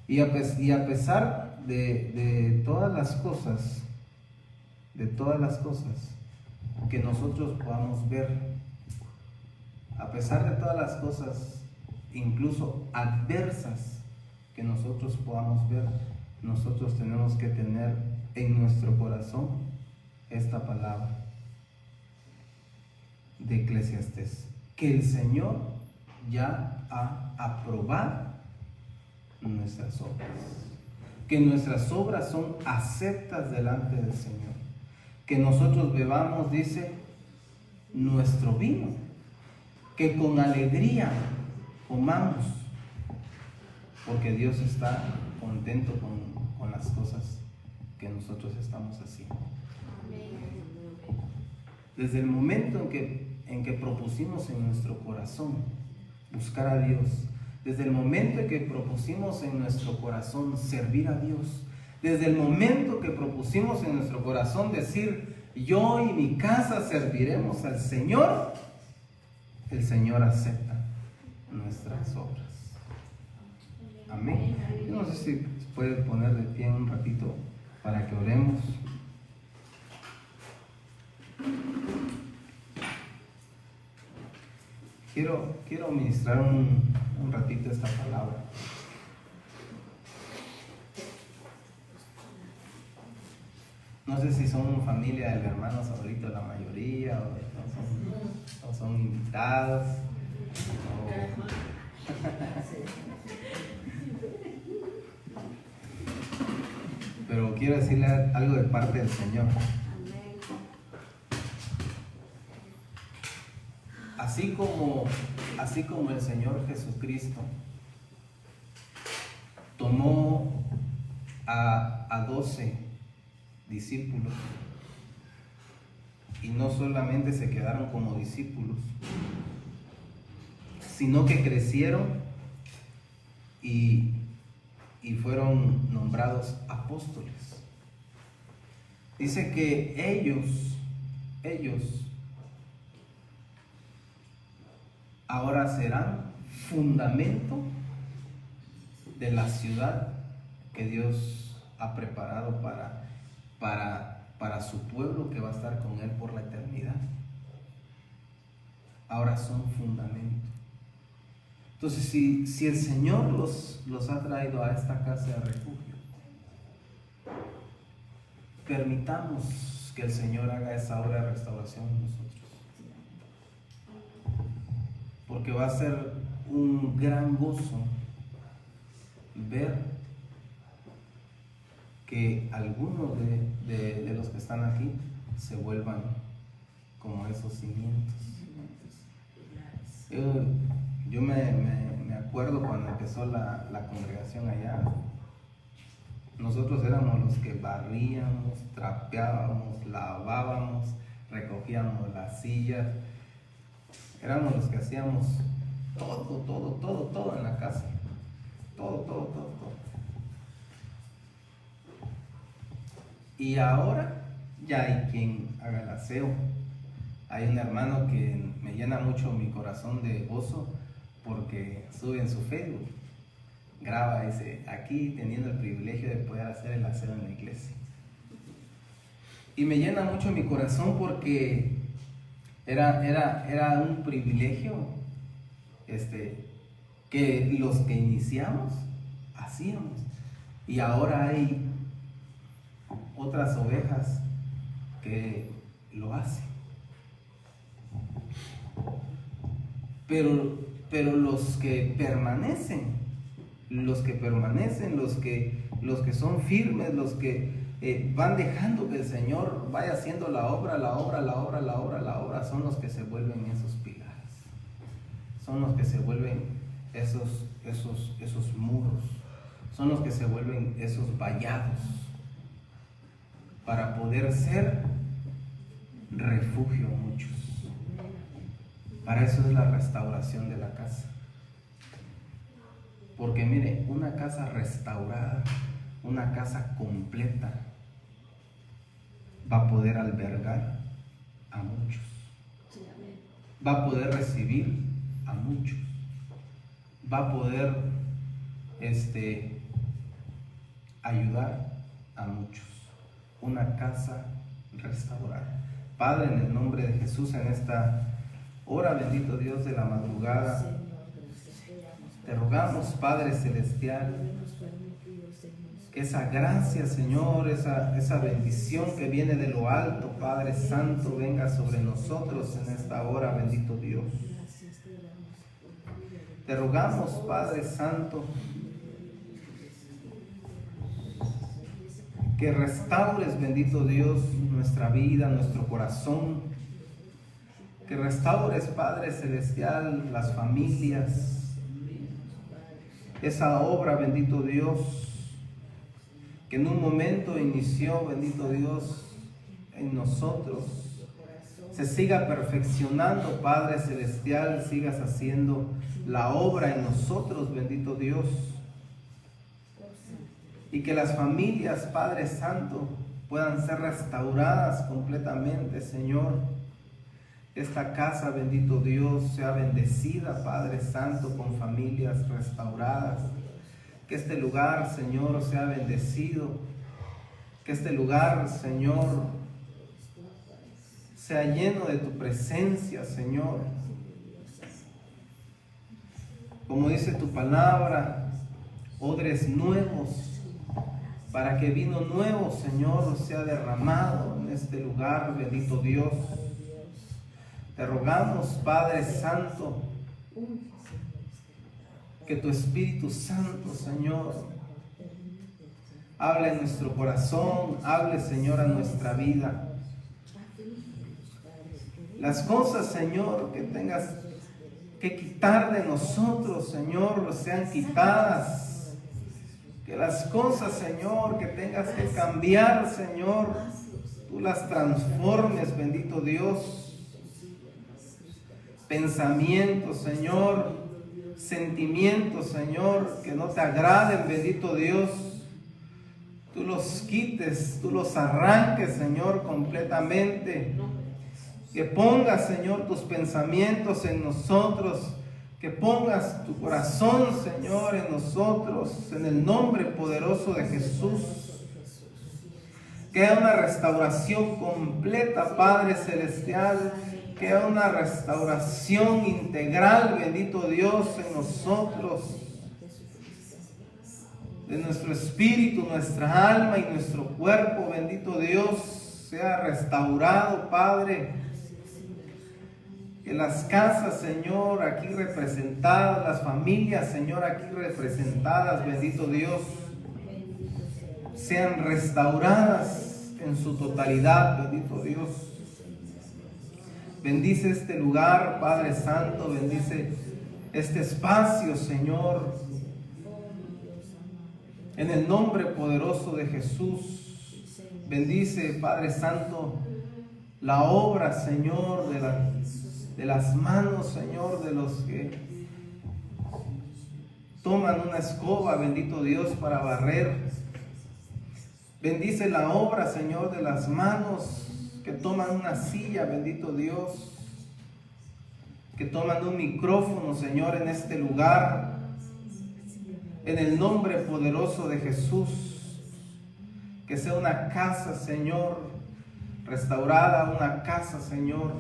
Y a pesar de todas las cosas, que nosotros podamos ver, a pesar de todas las cosas, incluso adversas, que nosotros podamos ver, nosotros tenemos que tener en nuestro corazón esta palabra de Eclesiastés, que el Señor ya ha aprobado nuestras obras, que nuestras obras son aceptas delante del Señor, que nosotros bebamos, dice, nuestro vino, que con alegría comamos, porque Dios está contento con con las cosas que nosotros estamos haciendo. Desde el momento en que propusimos en nuestro corazón buscar a Dios, desde el momento en que propusimos en nuestro corazón servir a Dios, desde el momento que propusimos en nuestro corazón decir, yo y mi casa serviremos al Señor, el Señor acepta nuestras obras. Amén. Yo no sé si se puede poner de pie un ratito para que oremos. Quiero ministrar un ratito esta palabra. No sé si son familia del hermano Saulito la mayoría, o son invitados. Pero quiero decirle algo de parte del Señor. Así como el Señor Jesucristo tomó a 12 discípulos y no solamente se quedaron como discípulos, sino que crecieron y fueron nombrados apóstoles. Dice que ellos ahora serán fundamento de la ciudad que Dios ha preparado para su pueblo que va a estar con Él por la eternidad. Ahora son fundamento. Entonces, si el Señor los ha traído a esta casa de refugio, permitamos que el Señor haga esa obra de restauración en nosotros. Porque va a ser un gran gozo ver que algunos de los que están aquí se vuelvan como esos cimientos. Yo me acuerdo cuando empezó la congregación allá, nosotros éramos los que barríamos, trapeábamos, lavábamos, recogíamos las sillas, éramos los que hacíamos todo en la casa, todo. Y ahora ya hay quien haga el aseo. Hay un hermano que me llena mucho mi corazón de gozo porque sube en su Facebook, graba, dice, aquí teniendo el privilegio de poder hacer el aseo en la iglesia. Y me llena mucho mi corazón porque era un privilegio que los que iniciamos hacíamos. Y ahora hay otras ovejas que lo hacen. Pero los que permanecen, los que son firmes, los que van dejando que el Señor vaya haciendo la obra, son los que se vuelven esos pilares, son los que se vuelven esos muros, son los que se vuelven esos vallados para poder ser refugio a muchos. Para eso es la restauración de la casa. Porque mire, una casa restaurada, una casa completa, va a poder albergar a muchos. Va a poder recibir a muchos. Va a poder ayudar a muchos. Una casa restaurada. Padre, en el nombre de Jesús, en esta hora, bendito Dios de la madrugada, te rogamos, Padre Celestial, que esa gracia, Señor, esa bendición que viene de lo alto, Padre Santo, venga sobre nosotros en esta hora, bendito Dios. Te rogamos, Padre Santo, que restaures, bendito Dios, nuestra vida, nuestro corazón. Que restaures, Padre Celestial, las familias. Esa obra, bendito Dios, que en un momento inició, bendito Dios, en nosotros, se siga perfeccionando, Padre Celestial, sigas haciendo la obra en nosotros, bendito Dios. Y que las familias, Padre Santo, puedan ser restauradas completamente, Señor. Esta casa, bendito Dios, sea bendecida, Padre Santo, con familias restauradas. Que este lugar, Señor, sea bendecido. Que este lugar, Señor, sea lleno de tu presencia, Señor. Como dice tu palabra, odres nuevos, para que vino nuevo, Señor, sea derramado en este lugar, bendito Dios. Te rogamos, Padre Santo, que tu Espíritu Santo, Señor, hable en nuestro corazón, hable, Señor, a nuestra vida. Las cosas, Señor, que tengas que quitar de nosotros, Señor, sean quitadas. Que las cosas, Señor, que tengas que cambiar, Señor, tú las transformes, bendito Dios. Pensamientos, Señor, sentimientos, Señor, que no te agraden, bendito Dios, tú los quites, tú los arranques, Señor, completamente. Que pongas, Señor, tus pensamientos en nosotros, que pongas tu corazón, Señor, en nosotros, en el nombre poderoso de Jesús. Que haya una restauración completa, Padre Celestial, que haya una restauración integral, bendito Dios, en nosotros, de nuestro espíritu, nuestra alma y nuestro cuerpo, bendito Dios, sea restaurado, Padre. Que las casas, Señor, aquí representadas, las familias, Señor, aquí representadas, bendito Dios, sean restauradas en su totalidad, bendito Dios. Bendice este lugar, Padre Santo, bendice este espacio, Señor, en el nombre poderoso de Jesús. Bendice, Padre Santo, la obra, Señor, de las manos, Señor, de los que toman una escoba, bendito Dios, para barrer. Bendice la obra, Señor, de las manos que toman una silla, bendito Dios, que toman un micrófono, Señor, en este lugar, en el nombre poderoso de Jesús. Que sea una casa, Señor, restaurada, una casa, Señor,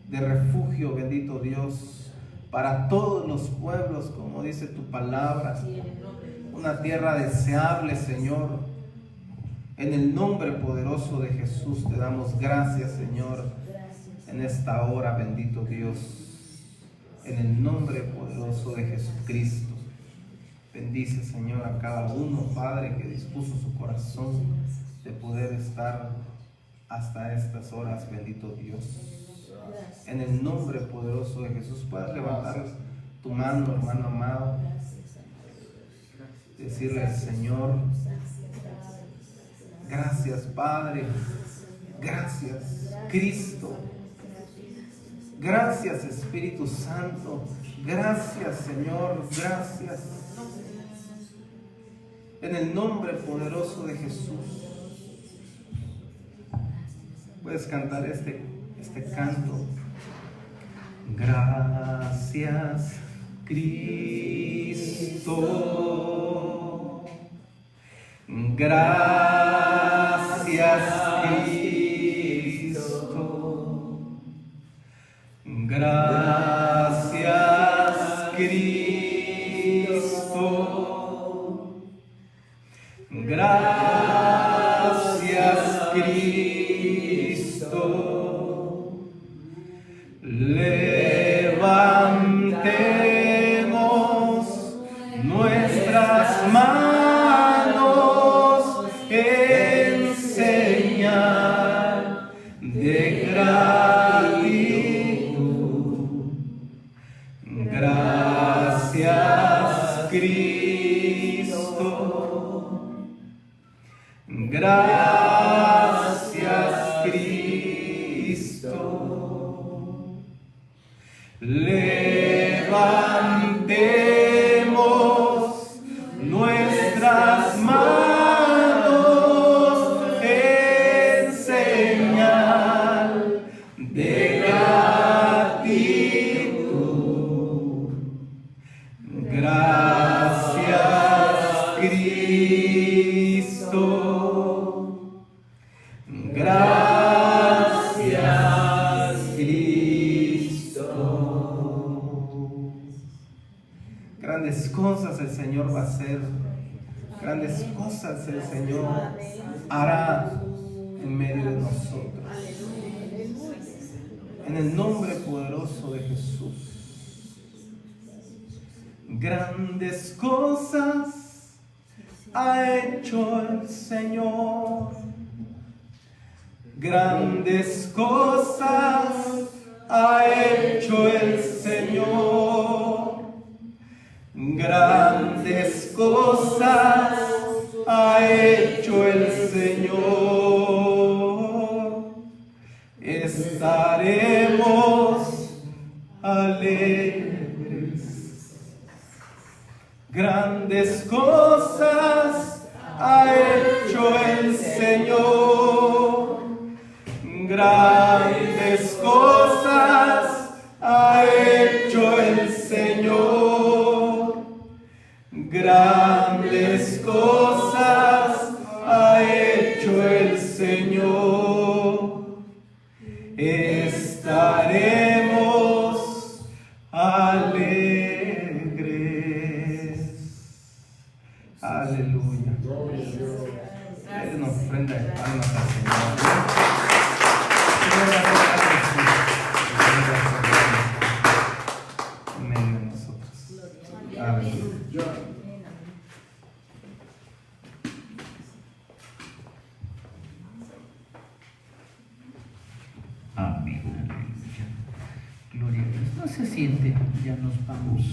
de refugio, bendito Dios, para todos los pueblos, como dice tu palabra, una tierra deseable, Señor. En el nombre poderoso de Jesús te damos gracias, Señor, en esta hora, bendito Dios, en el nombre poderoso de Jesucristo. Bendice, Señor, a cada uno, Padre, que dispuso su corazón de poder estar hasta estas horas, bendito Dios. En el nombre poderoso de Jesús, puedes levantar tu mano, hermano amado, decirle al Señor: gracias, Padre, gracias, Cristo, gracias, Espíritu Santo, gracias, Señor, gracias. En el nombre poderoso de Jesús, puedes cantar este canto. Gracias, Cristo. Gracias, Cristo. Gracias, Cristo. Gracias, Cristo. Levantemos nuestras manos en señal de gratitud. Gracias, Cristo. Gracias, Cristo. Levantemos nuestras manos en señal de gratitud. Gracias, Cristo. Gracias, Cristo. Grandes cosas el Señor va a hacer. Grandes cosas el Señor hará en medio de nosotros. En el nombre poderoso de Jesús. Grandes cosas ha hecho el Señor. Grandes cosas ha hecho el Señor. Grandes cosas ha hecho el Señor. Estaremos alegres. Grandes cosas ha hecho el Señor. Grandes cosas ha hecho el Señor. Grandes cosas ha hecho el Señor. Estaremos alegres. Aleluya. Es una ofrenda de palmas al Señor. En medio de nosotros. Aleluya. Amén, aleluya. Gloria a Dios. No se siente, ya nos vamos.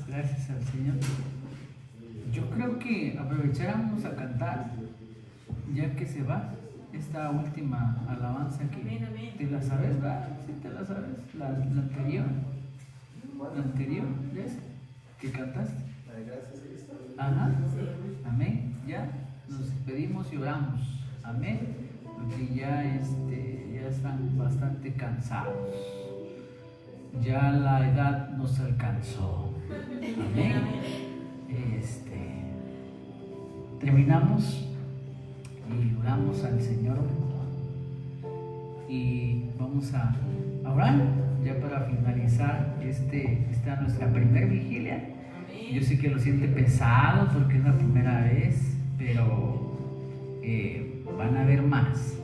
Gracias al Señor. Yo creo que aprovecháramos a cantar, ya que se va esta última alabanza que te la sabes, ¿verdad? Sí, te la sabes. La anterior, ¿ves? Que cantaste. Ajá. Amén. Ya nos despedimos y oramos. Amén. Porque ya están bastante cansados. Ya la edad nos alcanzó. Amén. Terminamos y oramos al Señor. Y vamos a orar ya para finalizar esta nuestra primera vigilia. Yo sé que lo siente pesado porque es la primera vez, pero van a haber más.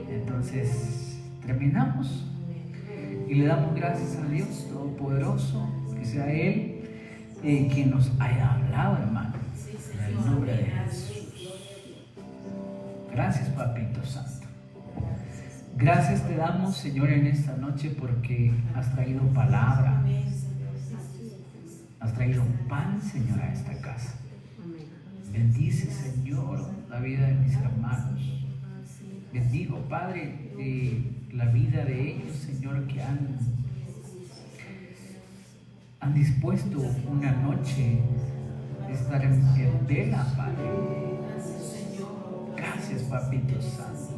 Entonces, terminamos y le damos gracias a Dios Todopoderoso, que sea Él quien nos haya hablado, hermano. En el nombre de Jesús. Gracias, Papito Santo. Gracias te damos, Señor, en esta noche porque has traído palabra. Has traído pan, Señor, a esta casa. Bendice, Señor, la vida de mis hermanos. Bendigo, Padre, la vida de ellos, Señor, que han dispuesto una noche de estar en vela, Padre. Gracias, Papito Santo.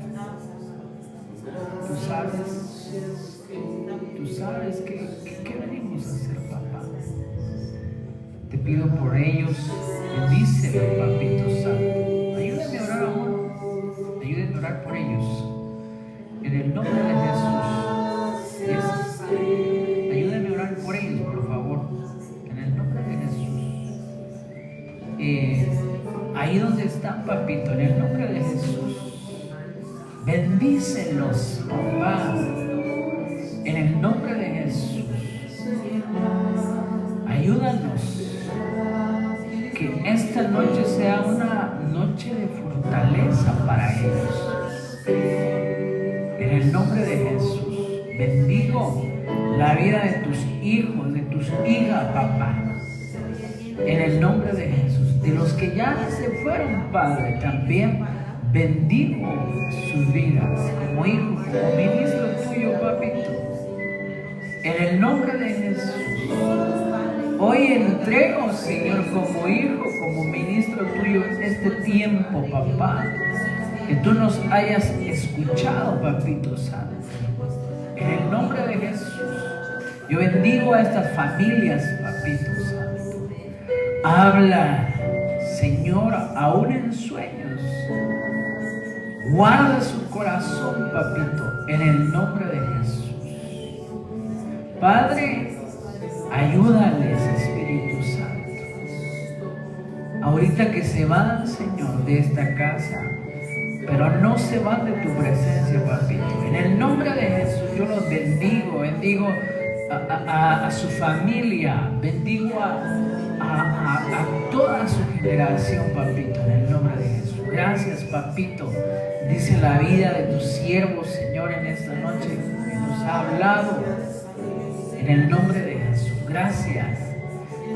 Tú sabes que venimos a hacer, papá. Te pido por ellos, bendícelos, Papito Santo. Ayúdame a orar, amor. Ayúdame a orar por ellos. En el nombre de Jesús. Ayúdame a orar por ellos, por favor. En el nombre de Jesús. Ahí donde están, papito, en el nombre de Jesús. Bendícelos, papá. En el nombre de Jesús. Ayúdanos. Que esta noche sea una noche de fortaleza para ellos. En el nombre de Jesús, bendigo la vida de tus hijos, de tus hijas, papá. En el nombre de Jesús. De los que ya se fueron, Padre, también bendigo sus vidas como hijo, como ministro tuyo, papito. En el nombre de Jesús. Hoy entrego, Señor, como hijo, como ministro tuyo, este tiempo, papá. Que tú nos hayas escuchado, papito santo. En el nombre de Jesús. Yo bendigo a estas familias, papito santo. Habla, Señor, aún en sueños. Guarda su corazón, papito, en el nombre de Jesús. Padre, ayúdales, Espíritu Santo. Ahorita que se van, Señor, de esta casa, pero no se van de tu presencia, papito. En el nombre de Jesús, yo los bendigo a su familia, bendigo a toda su generación, papito, en el nombre de Jesús. Gracias, papito. Dice la vida de tus siervos, Señor, en esta noche, que nos ha hablado. En el nombre de Jesús, gracias.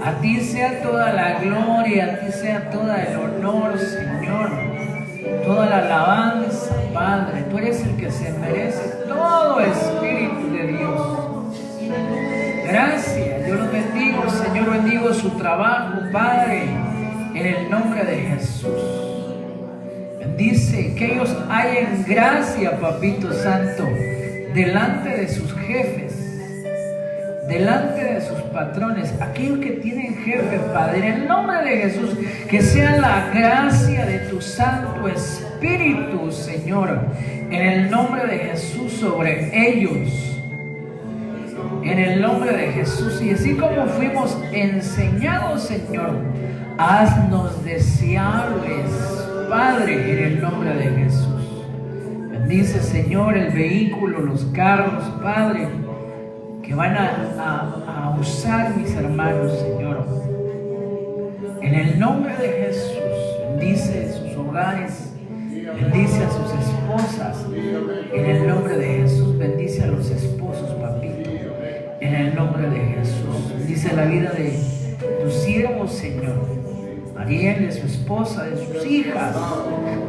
A ti sea toda la gloria, a ti sea todo el honor, Señor. Toda la alabanza, Padre. Tú eres el que se merece todo, Espíritu de Dios. Gracias. Yo los bendigo, Señor. Bendigo su trabajo, Padre, en el nombre de Jesús. Bendice que ellos hallen gracia, papito santo, delante de sus jefes, delante de sus patrones, aquellos que tienen jefe, Padre, en el nombre de Jesús, que sea la gracia de tu Santo Espíritu, Señor, en el nombre de Jesús sobre ellos, en el nombre de Jesús. Y así como fuimos enseñados, Señor, haznos deseables, Padre, en el nombre de Jesús. Bendice, Señor, el vehículo, los carros, Padre, que van a usar mis hermanos, Señor. En el nombre de Jesús, bendice sus hogares, bendice a sus esposas. En el nombre de Jesús, bendice a los esposos, papito. En el nombre de Jesús, bendice la vida de tus siervos, Señor. Ariel, de su esposa, de sus hijas.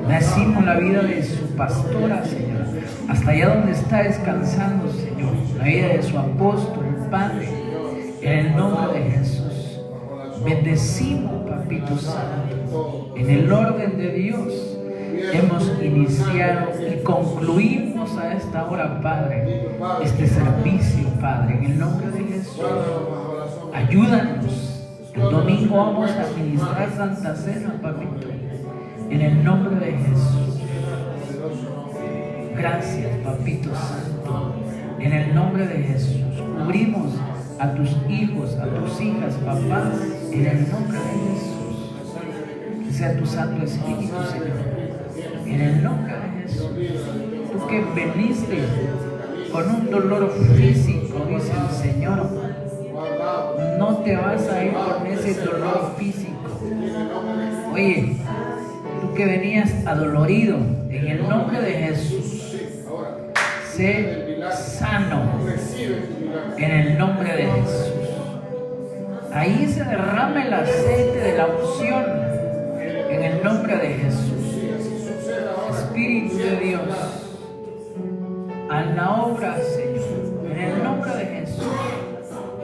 Bendecimos la vida de su pastora, Señor, hasta allá donde está descansando, Señor. La vida de su apóstol, Padre, en el nombre de Jesús. Bendecimos, papito santo. En el orden de Dios hemos iniciado y concluimos a esta hora, Padre, este servicio, Padre, en el nombre de Jesús. Ayúdanos. El domingo vamos a administrar Santa Cena, papito, en el nombre de Jesús. Gracias, papito santo. En el nombre de Jesús, cubrimos a tus hijos, a tus hijas, papá, en el nombre de Jesús. Que sea tu Santo Espíritu, Señor. En el nombre de Jesús. Tú que veniste con un dolor físico, dice el Señor, no te vas a ir con ese dolor físico. Oye, tú que venías adolorido, en el nombre de Jesús, sé sano. En el nombre de Jesús. Ahí se derrama el aceite de la unción. En el nombre de Jesús. Espíritu de Dios, a la obra, Señor. En el nombre de Jesús.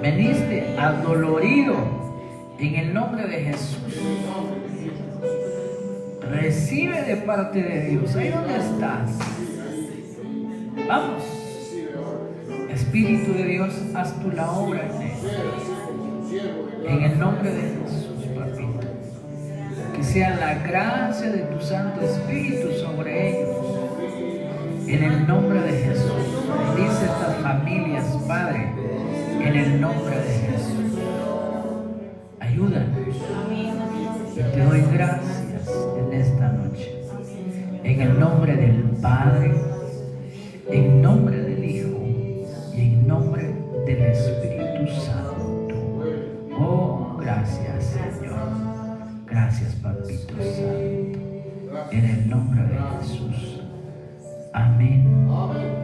Veniste adolorido, en el nombre de Jesús. Recibe de parte de Dios. Ahí donde estás. Vamos. Espíritu de Dios, haz tú la obra en él. En el nombre de Jesús, papito. Que sea la gracia de tu Santo Espíritu sobre ellos. En el nombre de Jesús. Bendice estas familias, Padre. En el nombre de Jesús. Ayúdanos. Y te doy gracias en esta noche. En el nombre del Padre, en nombre del Hijo y en nombre del Espíritu Santo. Oh, gracias, Señor. Gracias, papito santo. En el nombre de Jesús. Amén.